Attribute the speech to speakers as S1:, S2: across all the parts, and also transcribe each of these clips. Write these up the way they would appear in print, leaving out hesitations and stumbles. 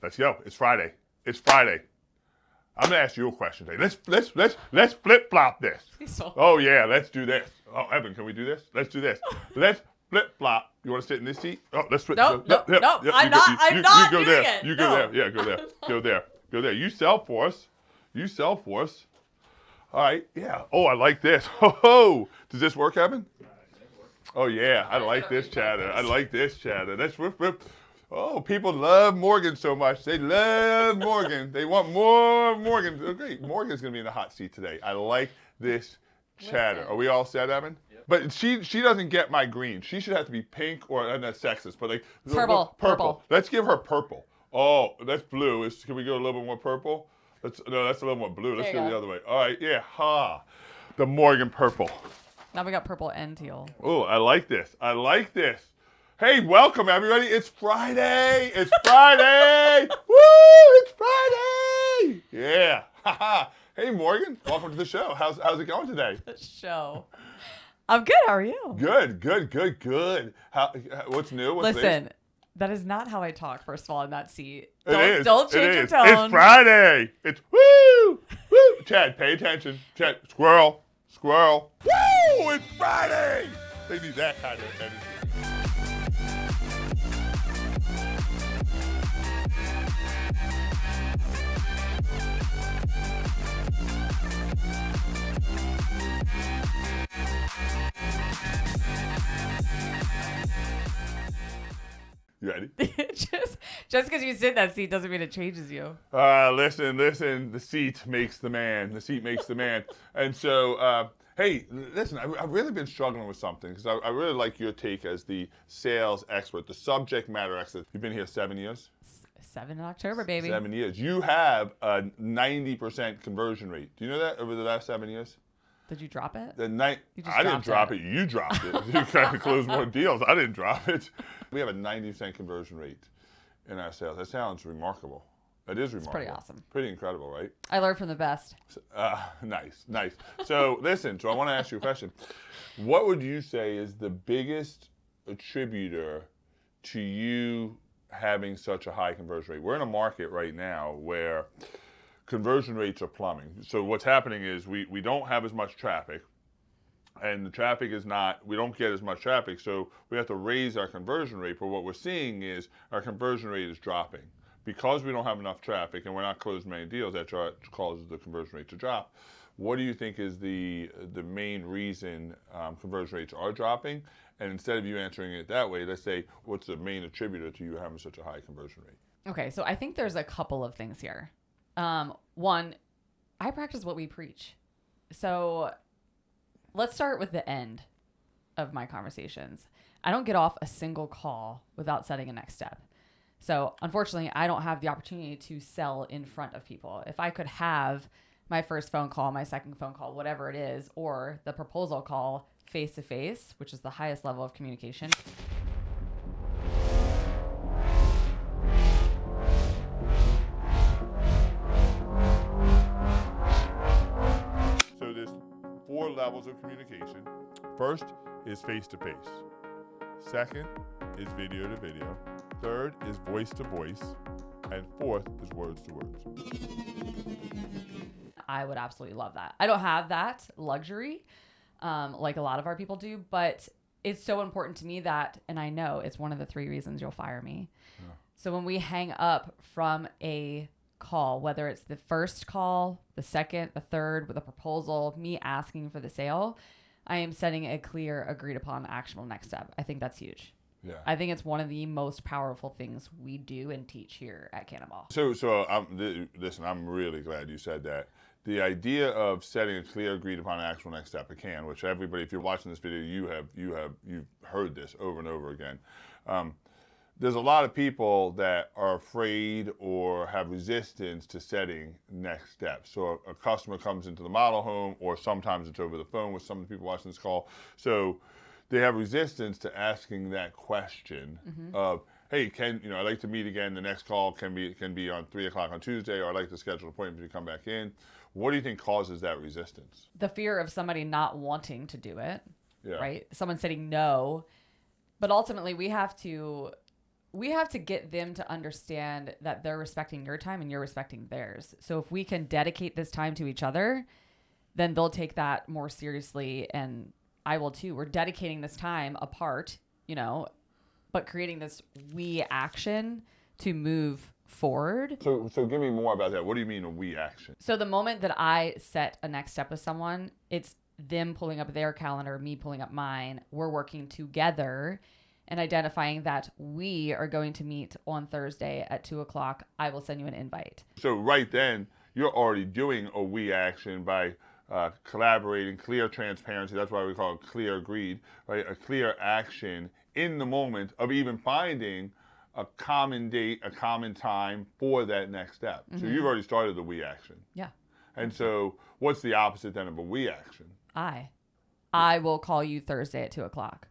S1: Let's go. It's Friday. It's Friday. I'm gonna ask you a question today. Let's flip flop this. Oh yeah, let's do this. Oh Evan, can we do this? Let's do this. Let's flip flop. You want to sit in this seat? Oh, let's flip.
S2: No. I'm not
S1: go
S2: doing
S1: there.
S2: it.
S1: You go
S2: No.
S1: there. Yeah, go there. Go there. Go there. You sell for us. All right. Yeah. Oh, I like this. Ho. Does this work, Evan? Oh yeah, I like this chatter. Let's rip. Oh, people love Morgan so much. They love Morgan. They want more Morgan. Oh, great. Morgan's going to be in the hot seat today. I like this chatter.
S2: Listen.
S1: Are we all set, Evan? Yep. But she doesn't get my green. She should have to be pink or, and that's sexist, but like.
S2: Purple.
S1: Let's give her purple. Oh, that's blue. Can we go a little bit more purple? That's a little more blue. Let's go the other way. All right, yeah. The Morgan purple.
S2: Now we got purple and teal.
S1: Oh, I like this. Hey, welcome everybody. It's Friday. Woo! It's Friday. Yeah. Hey, Morgan. Welcome to the show. How's it going today?
S2: The show. I'm good. How are you?
S1: Good. What's new?
S2: Listen, that is not how I talk, first of all, in that seat.
S1: It is.
S2: Don't change your tone.
S1: It's Friday. It's woo! Chad, pay attention. Chad, squirrel. Woo! It's Friday. They need that kind of energy. You ready?
S2: just because you sit in that seat doesn't mean it changes you.
S1: Listen. The seat makes the man. And so, hey, listen, I've really been struggling with something because I really like your take as the sales expert, the subject matter expert. You've been here 7 years?
S2: 7 in October, baby.
S1: 7 years. You have a 90% conversion rate. Do you know that over the last 7 years?
S2: Did you drop it?
S1: I didn't drop it. You dropped it. You kind of closed more deals. I didn't drop it. We have a 90% conversion rate in our sales. That sounds remarkable. It is remarkable.
S2: It's pretty awesome.
S1: Pretty incredible, right?
S2: I learned from the best.
S1: Nice. So listen, I want to ask you a question. What would you say is the biggest attributor to you having such a high conversion rate? We're in a market right now where conversion rates are plumbing. So what's happening is we don't have as much traffic, and the traffic is not, we don't get as much traffic, so we have to raise our conversion rate. But what we're seeing is our conversion rate is dropping. Because we don't have enough traffic and we're not closing many deals, that causes the conversion rate to drop. What do you think is the main reason conversion rates are dropping? And instead of you answering it that way, let's say, what's the main attributor to you having such a high conversion rate?
S2: Okay, so I think there's a couple of things here. One, I practice what we preach. So let's start with the end of my conversations. I don't get off a single call without setting a next step. So unfortunately, I don't have the opportunity to sell in front of people. If I could have my first phone call, my second phone call, whatever it is, or the proposal call face to face, which is the highest level of communication.
S1: So there's 4 levels of communication. First is face-to-face. Second is video to video. Third is voice to voice. And fourth is words to words.
S2: I would absolutely love that. I don't have that luxury like a lot of our people do, but it's so important to me that, and I know it's one of the 3 reasons you'll fire me. Yeah. So when we hang up from a call, whether it's the first call, the second, the third with a proposal, me asking for the sale, I am setting a clear, agreed upon, actionable next step. I think that's huge. Yeah. I think it's one of the most powerful things we do and teach here at Cannonball.
S1: So listen, I'm really glad you said that. The idea of setting a clear, agreed upon, actual next step, which everybody, if you're watching this video, you've heard this over and over again. There's a lot of people that are afraid or have resistance to setting next steps. So a customer comes into the model home, or sometimes it's over the phone with some of the people watching this call. So they have resistance to asking that question of, hey, I'd like to meet again. The next call can be on 3 o'clock on Tuesday, or I'd like to schedule an appointment to come back in. What do you think causes that resistance?
S2: The fear of somebody not wanting to do it, right? Someone saying no. But ultimately, we have to we have to get them to understand that they're respecting your time and you're respecting theirs. So if we can dedicate this time to each other, then they'll take that more seriously. And I will too. We're dedicating this time apart, but creating this we action to move forward.
S1: So give me more about that. What do you mean a we action?
S2: So the moment that I set a next step with someone, it's them pulling up their calendar, me pulling up mine. We're working together and identifying that we are going to meet on Thursday at 2:00. I will send you an invite.
S1: So right then, you're already doing a we action by collaborating, clear transparency. That's why we call it clear agreed, right? A clear action in the moment of even finding a common date, a common time for that next step. So you've already started the we action.
S2: Yeah.
S1: And so what's the opposite then of a we action?
S2: I will call you Thursday at 2:00.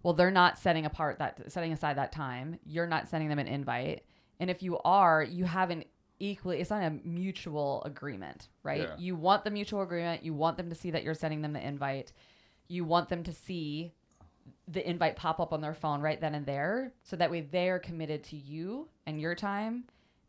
S2: Well, they're not setting aside that time. You're not sending them an invite. And if you are, you have it's not a mutual agreement, right?
S1: Yeah.
S2: You want the mutual agreement. You want them to see that you're sending them the invite. You want them to see the invite pop up on their phone right then and there. So that way they're committed to you and your time.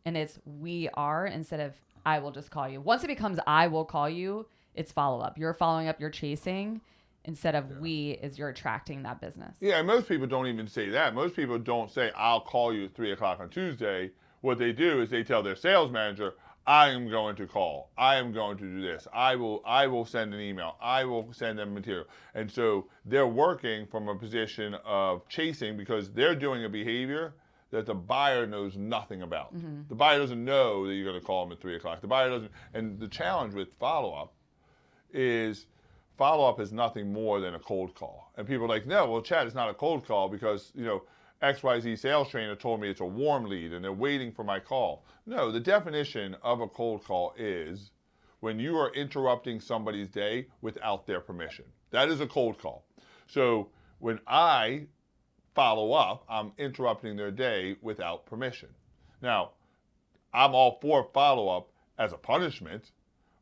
S2: And it's we are instead of I will just call you. Once it becomes I will call you, it's follow up. You're following up, you're chasing. Instead of we is you're attracting that business.
S1: Yeah, and most people don't even say that. Most people don't say, I'll call you at 3:00 on Tuesday. What they do is they tell their sales manager, I am going to call. I am going to do this. I will send an email. I will send them material. And so they're working from a position of chasing because they're doing a behavior that the buyer knows nothing about. The buyer doesn't know that you're going to call them at 3:00. The buyer doesn't. And the challenge with follow-up is follow-up is nothing more than a cold call. And people are like, no, well, Chad, it's not a cold call because, XYZ sales trainer told me it's a warm lead and they're waiting for my call. No, the definition of a cold call is when you are interrupting somebody's day without their permission. That is a cold call. So when I follow up, I'm interrupting their day without permission. Now, I'm all for follow-up as a punishment,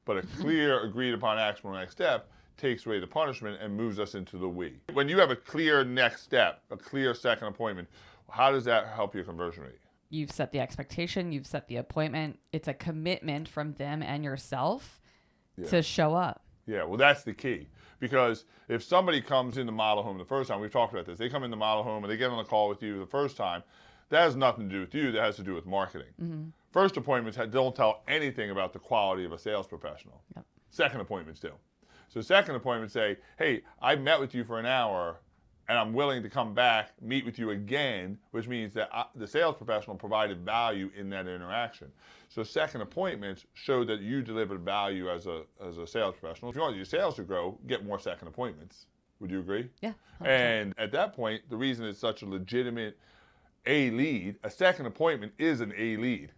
S1: but a clear, agreed upon actionable next step takes away the punishment and moves us into the we. When you have a clear next step, a clear second appointment, how does that help your conversion rate?
S2: You've set the expectation, you've set the appointment. It's a commitment from them and yourself to show up.
S1: Yeah, well, that's the key. Because if somebody comes in the model home the first time, we've talked about this, they come in the model home and they get on a call with you the first time, that has nothing to do with you, that has to do with marketing. First appointments don't tell anything about the quality of a sales professional.
S2: Yep.
S1: Second appointments do. So second appointments say, hey, I met with you for an hour and I'm willing to come back, meet with you again, which means that the sales professional provided value in that interaction. So second appointments show that you delivered value as a sales professional. If you want your sales to grow, get more second appointments. Would you agree?
S2: Yeah. 100%.
S1: And at that point, the reason it's such a legitimate A lead, a second appointment is an A lead.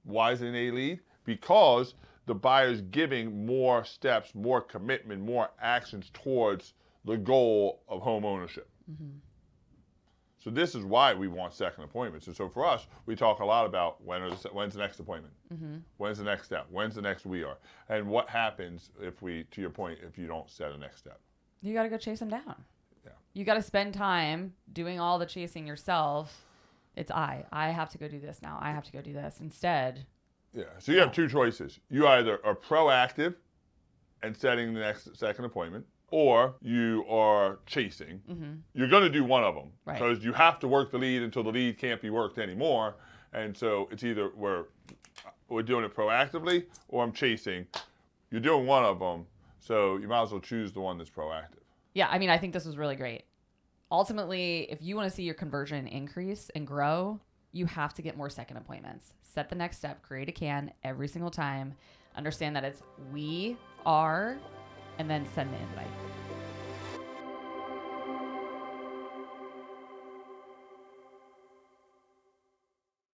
S1: Why is it an A lead? Because the buyer's giving more steps, more commitment, more actions towards the goal of home ownership. So this is why we want second appointments. And so for us, we talk a lot about when's the next appointment? When's the next step? When's the next we are? And what happens if we, to your point, if you don't set a next step?
S2: You got to go chase them down.
S1: Yeah.
S2: You got to spend time doing all the chasing yourself. It's I have to go do this now. I have to go do this. Instead,
S1: yeah. So you have two choices. You either are proactive and setting the next second appointment, or you are chasing. You're going to do one of them because you have to work the lead until the lead can't be worked anymore. And so it's either we're doing it proactively or I'm chasing. You're doing one of them, so you might as well choose the one that's proactive.
S2: Yeah, I mean, I think this was really great. Ultimately, if you want to see your conversion increase and grow, you have to get more second appointments. Set the next step, create a can every single time. Understand that it's we are, and then send the invite.